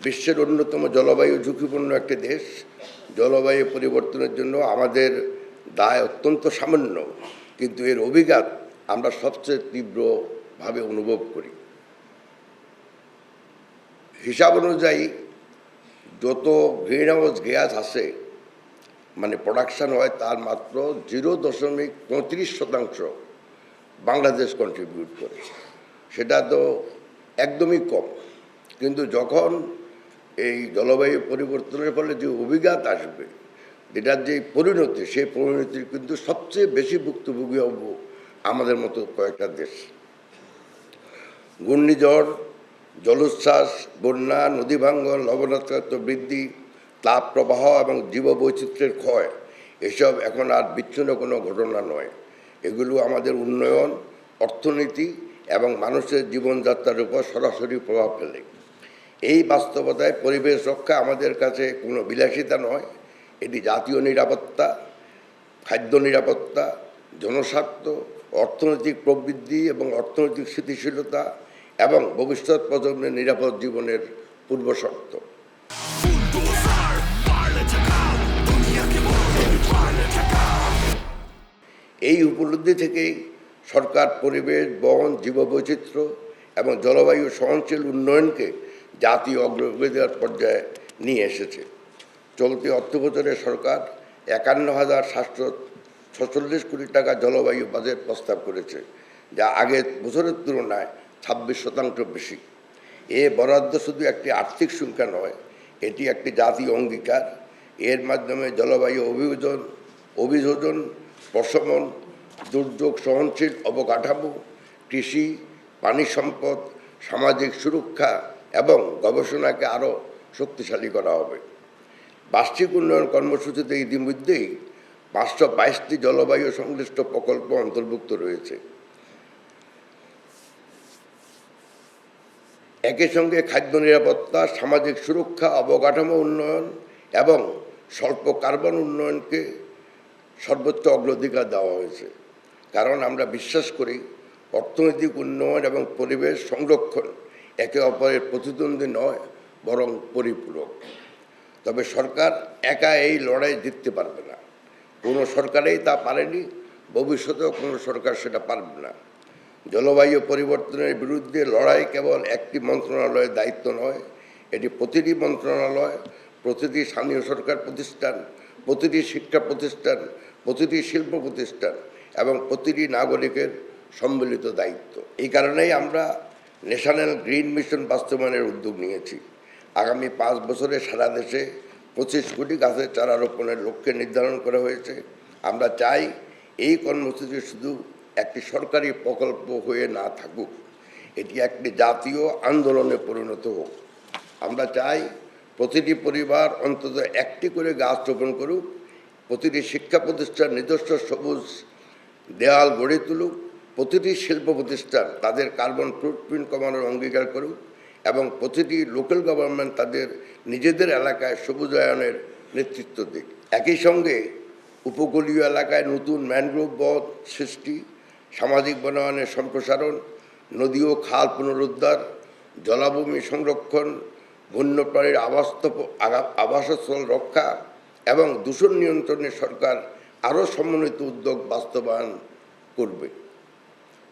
বিশ্বের অন্যতম জলবায়ু ঝুঁকিপূর্ণ একটি দেশ। জলবায়ু পরিবর্তনের জন্য আমাদের দায় অত্যন্ত সামান্য, কিন্তু এর অভিঘাত আমরা সবচেয়ে তীব্রভাবে অনুভব করি। হিসাব অনুযায়ী যত গ্রিন হাউস গ্যাস আছে, মানে প্রোডাকশান হয়, তার মাত্র 0.35% বাংলাদেশ কন্ট্রিবিউট করে। সেটা তো একদমই কম। কিন্তু যখন এই জলবায়ু পরিবর্তনের ফলে যে অভিঘাত আসবে, যেটার যে পরিণতি, সেই পরিণতির কিন্তু সবচেয়ে বেশি ভুক্তভোগী হব আমাদের মতো কয়েকটা দেশ। ঘূর্ণিঝড়, জলোচ্ছ্বাস, বন্যা, নদী ভাঙ্গন, লবণাক্ত বৃদ্ধি, তাপ প্রবাহ এবং জীববৈচিত্র্যের ক্ষয়, এসব এখন আর বিচ্ছিন্ন কোনো ঘটনা নয়। এগুলো আমাদের উন্নয়ন, অর্থনীতি এবং মানুষের জীবনযাত্রার উপর সরাসরি প্রভাব ফেলে। এই বাস্তবতায় পরিবেশ রক্ষা আমাদের কাছে কোনো বিলাসিতা নয়, এটি জাতীয় নিরাপত্তা, খাদ্য নিরাপত্তা, জনস্বার্থ, অর্থনৈতিক প্রবৃদ্ধি এবং অর্থনৈতিক স্থিতিশীলতা এবং ভবিষ্যৎ প্রজন্মের নিরাপদ জীবনের পূর্বশর্ত। এই উপলব্ধি থেকেই সরকার পরিবেশ, বন, জীববৈচিত্র্য এবং জলবায়ু সহনশীল উন্নয়নকে জাতীয় অগ্রগতির পর্যায়ে নিয়ে এসেছে। চলতি অর্থবছরে সরকার 51,746 কোটি টাকা জলবায়ু বাজেট প্রস্তাব করেছে, যা আগের বছরের তুলনায় 26% বেশি। এ বরাদ্দ শুধু একটি আর্থিক সংখ্যা নয়, এটি একটি জাতীয় অঙ্গীকার। এর মাধ্যমে জলবায়ু অভিযোজন, প্রশমন, দুর্যোগ সহনশীল অবকাঠামো, কৃষি, পানি সম্পদ, সামাজিক সুরক্ষা এবং গবেষণাকে আরও শক্তিশালী করা হবে। বার্ষিক উন্নয়ন কর্মসূচিতে ইতিমধ্যেই 522টি জলবায়ু সংশ্লিষ্ট প্রকল্প অন্তর্ভুক্ত রয়েছে। একই সঙ্গে খাদ্য নিরাপত্তা, সামাজিক সুরক্ষা, অবকাঠামো উন্নয়ন এবং স্বল্প কার্বন উন্নয়নকে সর্বোচ্চ অগ্রাধিকার দেওয়া হয়েছে। কারণ আমরা বিশ্বাস করি অর্থনৈতিক উন্নয়ন এবং পরিবেশ সংরক্ষণ একে অপরের প্রতিদ্বন্দ্বী নয়, বরং পরিপূরক। তবে সরকার একা এই লড়াই জিততে পারবে না। কোনো সরকারেই তা পারেনি, ভবিষ্যতেও কোনো সরকার সেটা পারবে না। জলবায়ু পরিবর্তনের বিরুদ্ধে লড়াই কেবল একটি মন্ত্রণালয়ের দায়িত্ব নয়, এটি প্রতিটি মন্ত্রণালয়, প্রতিটি স্থানীয় সরকার প্রতিষ্ঠান, প্রতিটি শিক্ষা প্রতিষ্ঠান, প্রতিটি শিল্প প্রতিষ্ঠান এবং প্রতিটি নাগরিকের সম্মিলিত দায়িত্ব। এই কারণেই আমরা ন্যাশনাল গ্রিন মিশন বাস্তবায়নের উদ্যোগ নিয়েছি। আগামী 5 বছরে সারা দেশে 25 কোটি গাছের চারা রোপণের লক্ষ্যে নির্ধারণ করা হয়েছে। আমরা চাই এই কর্মসূচি শুধু একটি সরকারি প্রকল্প হয়ে না থাকুক, এটি একটি জাতীয় আন্দোলনে পরিণত হোক। আমরা চাই প্রতিটি পরিবার অন্তত একটি করে গাছ রোপণ করুক, প্রতিটি শিক্ষা প্রতিষ্ঠান নিজস্ব সবুজ দেয়াল গড়ে তুলুক, প্রতিটি শিল্প প্রতিষ্ঠান তাদের কার্বন ফুটপ্রিন্ট কমানোর অঙ্গীকার করুক এবং প্রতিটি লোকাল গভর্নমেন্ট তাদের নিজেদের এলাকায় সবুজায়নের নেতৃত্ব দিক। একই সঙ্গে উপকূলীয় এলাকায় নতুন ম্যানগ্রোভ বন সৃষ্টি, সামাজিক বনায়নের সম্প্রসারণ, নদী ও খাল পুনরুদ্ধার, জলাভূমি সংরক্ষণ, বন্যপ্রাণীর আবাসস্থল রক্ষা এবং দূষণ নিয়ন্ত্রণে সরকার আরও সমন্বিত উদ্যোগ বাস্তবায়ন করবে।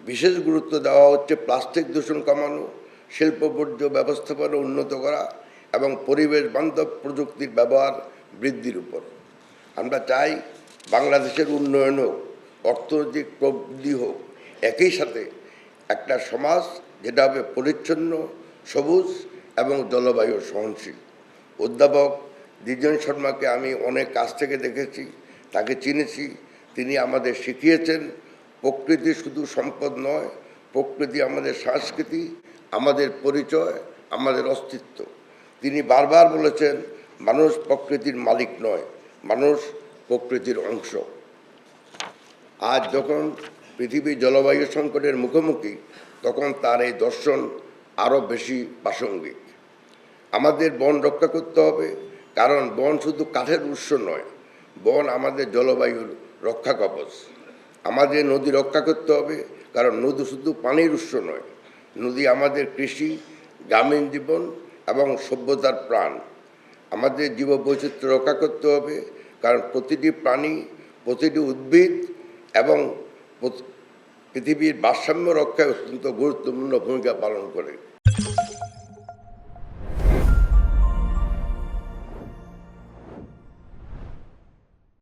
বিশেষ গুরুত্ব দেওয়া হচ্ছে প্লাস্টিক দূষণ কমানো, শিল্প বর্জ্য ব্যবস্থাপনা উন্নত করা এবং পরিবেশ বান্ধব প্রযুক্তির ব্যবহার বৃদ্ধির উপর। আমরা চাই বাংলাদেশের উন্নয়ন হোক, অর্থনৈতিক প্রবৃদ্ধি হোক, একই সাথে একটা সমাজ যেটা হবে পরিচ্ছন্ন, সবুজ এবং জলবায়ু সহনশীল। অধ্যাপক দ্বিজেন শর্মাকে আমি অনেক কাছ থেকে দেখেছি, তাকে চিনেছি। তিনি আমাদের শিখিয়েছেন প্রকৃতি শুধু সম্পদ নয়, প্রকৃতি আমাদের সংস্কৃতি, আমাদের পরিচয়, আমাদের অস্তিত্ব। তিনি বারবার বলেছেন মানুষ প্রকৃতির মালিক নয়, মানুষ প্রকৃতির অংশ। আজ যখন পৃথিবী জলবায়ু সংকটের মুখোমুখি, তখন তার এই দর্শন আরও বেশি প্রাসঙ্গিক। আমাদের বন রক্ষা করতে হবে, কারণ বন শুধু কাঠের উৎস নয়, বন আমাদের জলবায়ুর রক্ষা কবচ। আমাদের নদী রক্ষা করতে হবে, কারণ নদী শুধু পানির উৎস নয়, নদী আমাদের কৃষি, গ্রামীণ জীবন এবং সভ্যতার প্রাণ। আমাদের জীববৈচিত্র্য রক্ষা করতে হবে, কারণ প্রতিটি প্রাণী, প্রতিটি উদ্ভিদ এবং পৃথিবীর ভারসাম্য রক্ষায় অত্যন্ত গুরুত্বপূর্ণ ভূমিকা পালন করে।